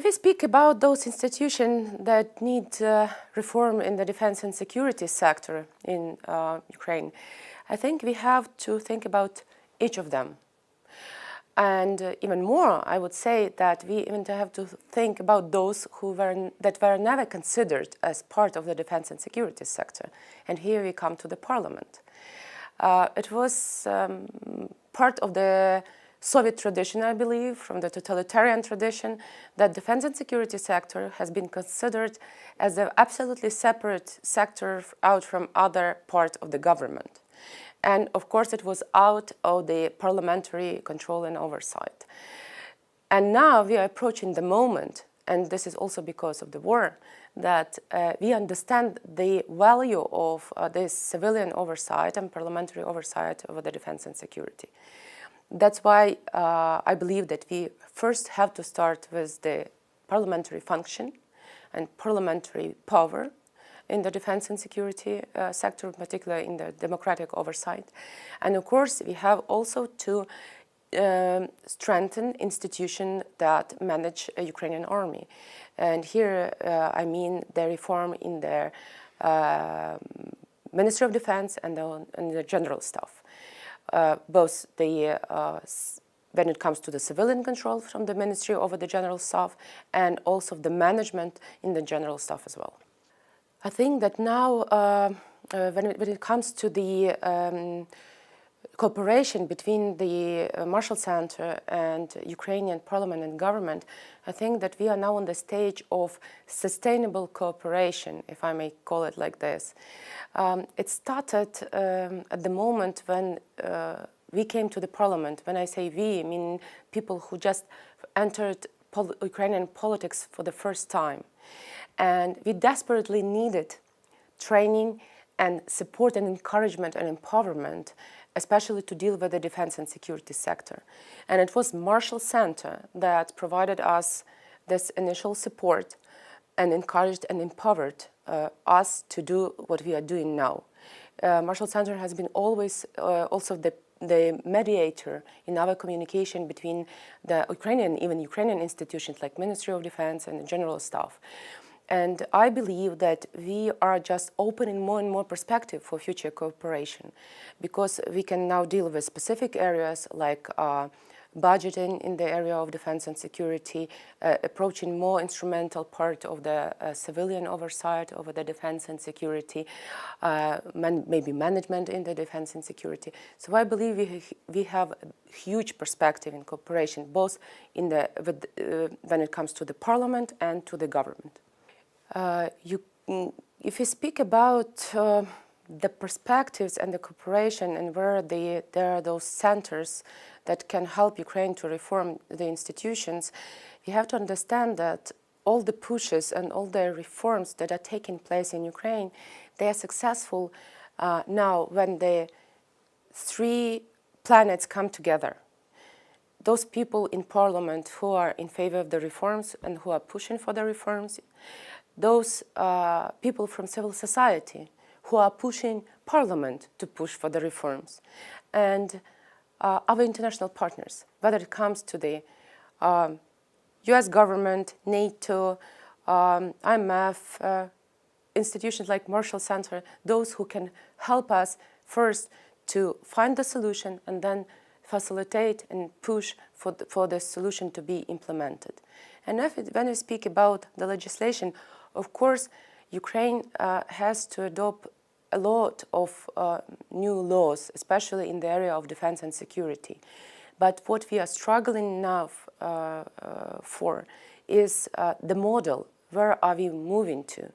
we speak about those institutions that need reform in the defense and security sector in Ukraine, I think we have to think about each of them. And even more, I would say that we even have to think about those that were never considered as part of the defense and security sector. And here we come to the parliament. It was part of the Soviet tradition, I believe, from the totalitarian tradition, that defense and security sector has been considered as an absolutely separate sector out from other part of the government. And of course, it was out of the parliamentary control and oversight. And now we are approaching the moment, and this is also because of the war, that we understand the value of this civilian oversight and parliamentary oversight over the defense and security. That's why I believe that we first have to start with the parliamentary function and parliamentary power in the defense and security sector, particularly in the democratic oversight. And of course, we have also to strengthen institutions that manage a Ukrainian army. And here I mean the reform in the Ministry of Defense and the General Staff. Both when it comes to the civilian control from the Ministry over the General Staff and also the management in the General Staff as well. I think that now when it comes to the cooperation between the Marshall Center and Ukrainian Parliament and government, I think that we are now on the stage of sustainable cooperation, if I may call it like this. It started at the moment when we came to the parliament. When I say we, I mean people who just entered Ukrainian politics for the first time. And we desperately needed training and support and encouragement and empowerment, especially to deal with the defense and security sector. And it was Marshall Center that provided us this initial support and encouraged and empowered us to do what we are doing now. Marshall Center has been always also the mediator in our communication between the even Ukrainian institutions like Ministry of Defense and the General Staff. And I believe that we are just opening more and more perspective for future cooperation, because we can now deal with specific areas like budgeting in the area of defense and security, approaching more instrumental part of the civilian oversight over the defense and security, maybe management in the defense and security. So I believe we have a huge perspective in cooperation, both in when it comes to the parliament and to the government. If you speak about the perspectives and the cooperation and where there are those centers that can help Ukraine to reform the institutions, you have to understand that all the pushes and all the reforms that are taking place in Ukraine, they are successful now when the three planets come together. Those people in parliament who are in favor of the reforms and who are pushing for the reforms, those people from civil society who are pushing parliament to push for the reforms, and our international partners, whether it comes to the US government, NATO, IMF, institutions like Marshall Center, those who can help us first to find the solution and then facilitate and push for the solution to be implemented. And when we speak about the legislation, of course, Ukraine has to adopt a lot of new laws, especially in the area of defense and security. But what we are struggling now for is the model. Where are we moving to?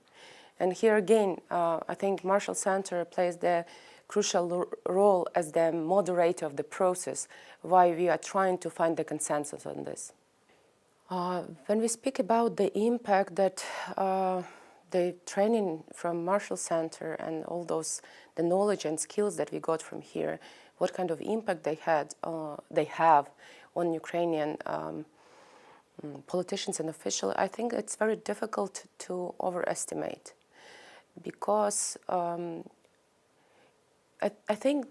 And here again, I think Marshall Center plays the crucial role as the moderator of the process, why we are trying to find the consensus on this. When we speak about the impact that the training from Marshall Center and all the knowledge and skills that we got from here, what kind of impact they have on Ukrainian politicians and officials, I think it's very difficult to overestimate, because I think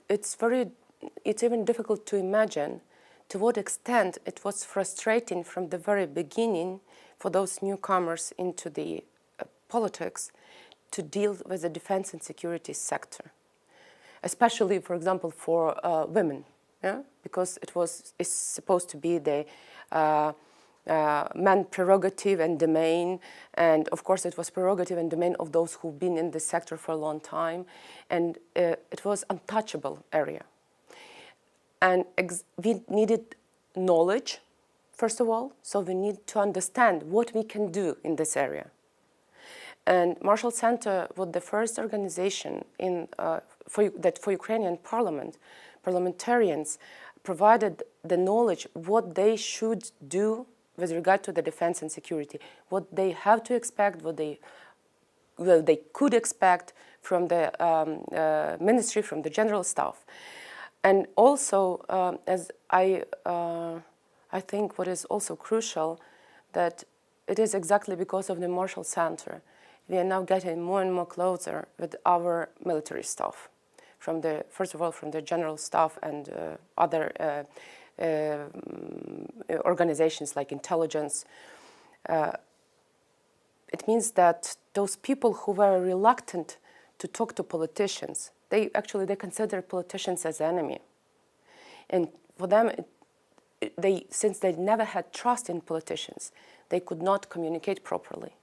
it's even difficult to imagine to what extent it was frustrating from the very beginning for those newcomers into the politics to deal with the defense and security sector, especially, for example, for women, yeah? Because it's supposed to be the man prerogative and domain, and of course it was prerogative and domain of those who've been in the sector for a long time, and it was untouchable area. And we needed knowledge, first of all, so we need to understand what we can do in this area. And Marshall Center was the first organization for Ukrainian parliament, parliamentarians provided the knowledge what they should do with regard to the defense and security, what they have to expect, what they could expect from the ministry, from the general staff. And also, as I think what is also crucial, that it is exactly because of the Marshall Center, we are now getting more and more closer with our military staff, first of all, from the general staff and other organizations like intelligence. It means that those people who were reluctant to talk to politicians, they consider politicians as enemy. And for them, since they never had trust in politicians, they could not communicate properly.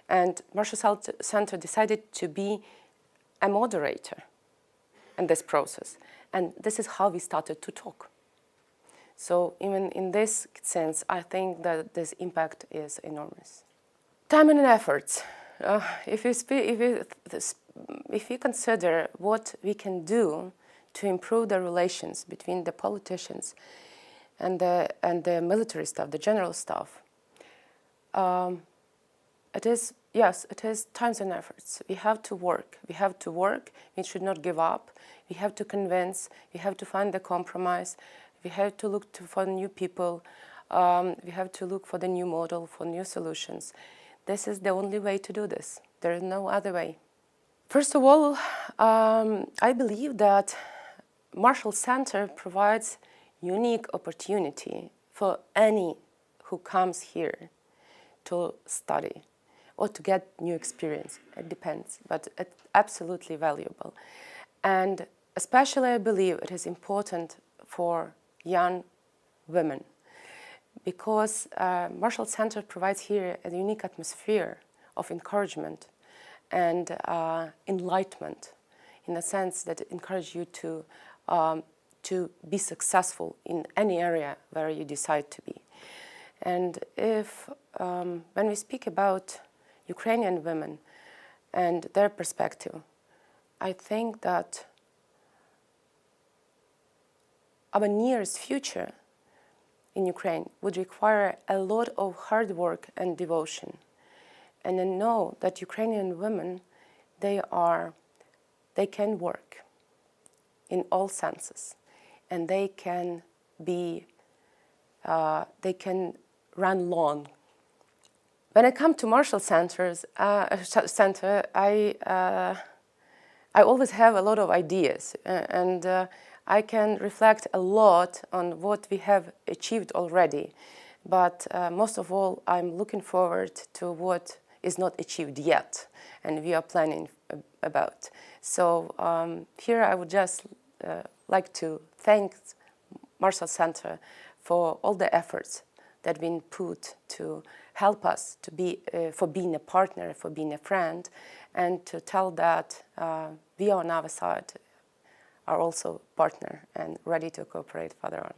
And Marshall Center decided to be a moderator in this process. And this is how we started to talk. So even in this sense, I think that this impact is enormous. Time and efforts. If we consider what we can do to improve the relations between the politicians and the military staff, the general staff, it is times and efforts. We have to work. We should not give up. We have to convince. We have to find the compromise. We have to look for new people. We have to look for the new model, for new solutions. This is the only way to do this. There is no other way. First of all, I believe that Marshall Center provides unique opportunity for any who comes here to study or to get new experience. It depends, but it's absolutely valuable. And especially I believe it is important for young women, because Marshall Center provides here a unique atmosphere of encouragement and enlightenment, in the sense that it encourages you to be successful in any area where you decide to be. And when we speak about Ukrainian women and their perspective, I think that our nearest future in Ukraine would require a lot of hard work and devotion. And I know that Ukrainian women, they can work in all senses, and they can run long. When I come to Marshall Center, I always have a lot of ideas, and I can reflect a lot on what we have achieved already. But most of all, I'm looking forward to what is not achieved yet, and we are planning about. So here I would just like to thank Marshall Center for all the efforts that have been put to help us to be, for being a partner, for being a friend, and to tell that we on our side are also partner and ready to cooperate further on.